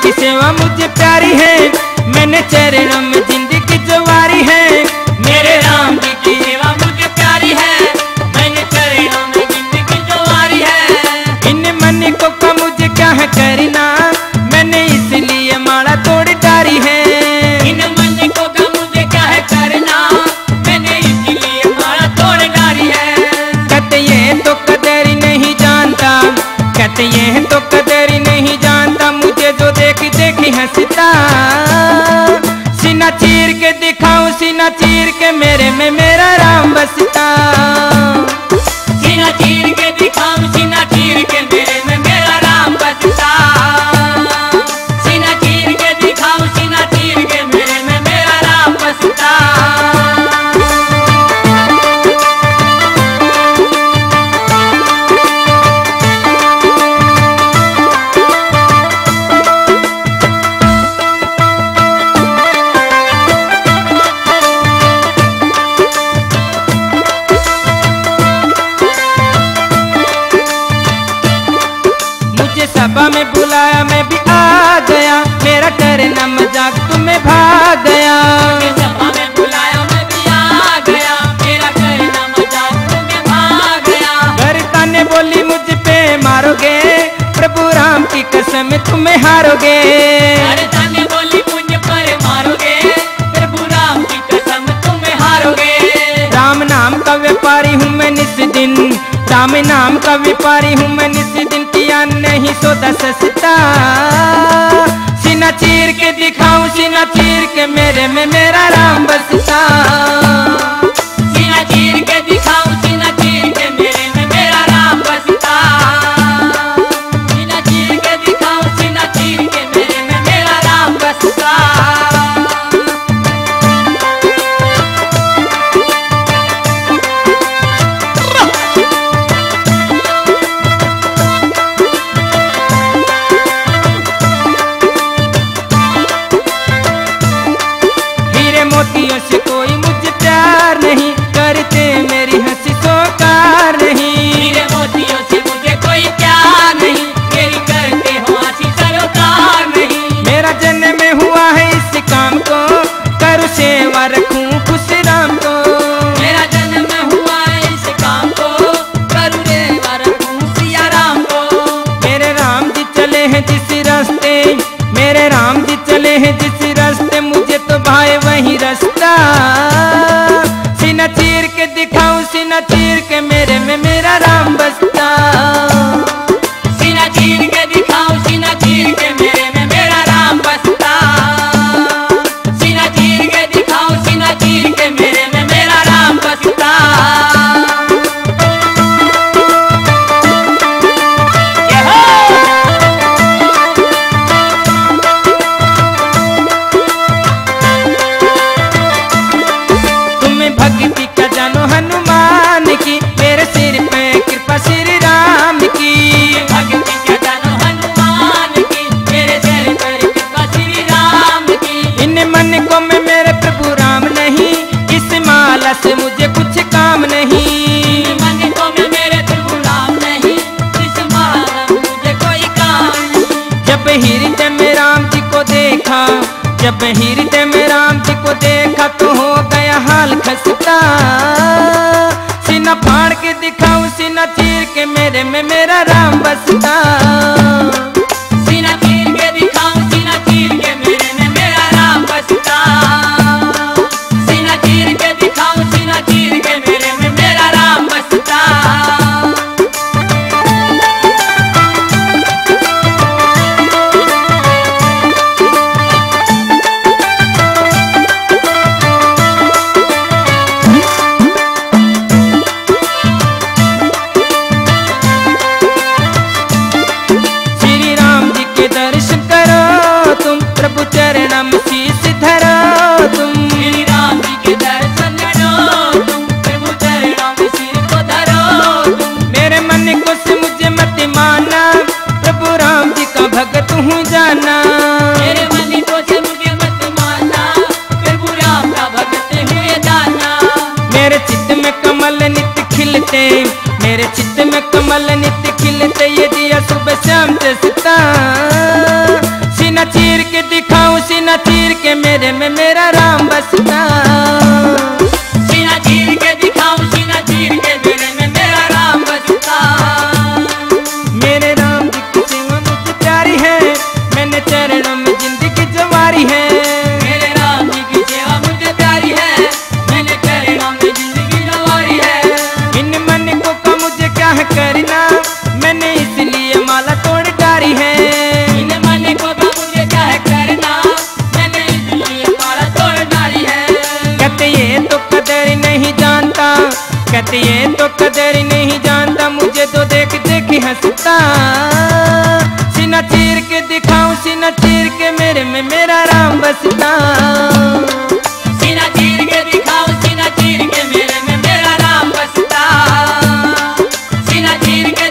की सेवा मुझे प्यारी है, मैंने चरणों में जिंदगी जवारी है। मेरे राम जी की सेवा मुझे प्यारी है, मैंने चरणों में जिंदगी जवारी है। इन मन को का मुझे क्या है करना, मैंने इसलिए माला तोड़ डारी है। इन मन को का मुझे क्या है करना, मैंने इसलिए माला तोड़ डारी है। कहते ये तो कदर नहीं जानता, कहते ये तो कदर नहीं जानता, मुझे जो देखी देखी हंसता। सीना चीर के दिखाऊं, सीना चीर के मेरे में मेरा राम बसता। सीना चीर के दिखाऊं, सीना चीर के मेरे में मेरा राम बसता। सीना चीर के दिखाऊं, सीना चीर के मेरे में मेरा राम बसता। सभा में बुलाया मैं भी आ गया, मेरा करना मजाक तुम्हें भाग गया। सभा में बुलाया मैं भी आ गया, मेरा करना मजाक तुम्हें भाग गया। गरिता ने बोली मुझ पे मारोगे, प्रभु राम की कसम तुम्हें हारोगे। गरिता ने बोली मुझ पर मारोगे, प्रभु राम की कसम तुम्हें हारोगे। राम नाम का व्यापारी हूँ मैं निस दिन, राम नाम का व्यापारी हूँ मैं निस दिन, किया नहीं सौदा सस्ता। सीना चीर के दिखाऊं, सीना चीर के मेरे में मेरा राम बसता। सीना चीर के दिखाऊं, सीना चीर के मेरे में मेरा राम बसता। सीना चीर के दिखाऊं, सीना चीर के मेरे में मेरा राम बसता। मोतियों से कोई मुझे प्यार नहीं, करते मेरी हंसी सोकार नहीं। मेरे मोतियों से मुझे कोई प्यार नहीं, मेरी करते हो हंसी सरोकार नहीं। मेरा जन्म हुआ है इस काम को, करूँ सेवा रखूं खुश राम को। मेरा जन्म हुआ है इस काम को, करूँ सेवा रखूं सिया राम को। मेरे राम जी चले हैं जिस रास्ते, मेरे राम जी चले हैं जिस रास्ते, मुझे तो भाई वही रास्ता। सीना चीर के दिखाऊं, सीना चीर के मेरे में मेरा राम बसता। सीना चीर के दिखाऊं, सीना चीर के मेरे में मेरा राम बसता। सीना चीर के दिखाऊं, सीना चीर के मेरे में मेरा राम बसता। भक्ति का जानो हनुमान की, मेरे सिर पे कृपा श्री राम की। भक्ति का जानो हनुमान की, मेरे सिर पे कृपा श्री राम की। इन मन को में मेरे प्रभु राम नहीं, इस माला से मुझे कुछ काम नहीं। इन मन को में मेरे प्रभु राम नहीं, इस माला में मुझे कोई काम नहीं। जब हृदय में राम जी को देखा, जब हृदय में राम जी को देखा, तो हो गया हाल खसता। सीना फाड़ के दिखाऊं, सीना चीर के मेरे में मेरा राम बसता। सीना चीर के दिखाऊं, सीना चीर के मेरे में मेरा राम बसता। सीना चीर के दिखाऊं, सीना चीर के मेरे में मेरा राम बसता। चरणम शीश धरो तुम, श्री राम जी के दर्शन करो तुम, प्रभु चरणों में सिर को धरो तुम। मेरे मन को से मुझे मत माना, प्रभु राम जी का भगत हूँ जाना। मेरे मन को से मुझे मत माना, प्रभु राम का भगत हूँ जाना। मेरे चित्त में कमल नित्य खिलते, मेरे चित्त में कमल नित्य खिलते, ये दिया सुबह शाम जसता। सीना मेरे में मेरा राम बसता। सीना चीर के दिखाऊं, सीना चीर के मेरे में मेरा राम बसता। मेरे राम जी की सेवा मुझे प्यारी है, मैंने चरणों में जिंदगी संवारी है। मेरे राम जी की सेवा मुझे प्यारी है, मैंने चरणों में जिंदगी संवारी है। इन मन को का मुझे क्या है करना, मैंने इसलिए माला तोड़ डारी है। इन मन को का मुझे क्या है करना, मैंने इसलिए माला तोड़ डाली है। कहते ये तो कदर नहीं जानता, कहते ये तो कदर नहीं जानता, मुझे तो देख देख हंसता। सीना चीर के दिखाऊं, सीना चीर के मेरे में मेरा राम बसता। सीना चीर के दिखाऊं, सीना चीर के मेरे में मेरा राम बसता। सीना चीर के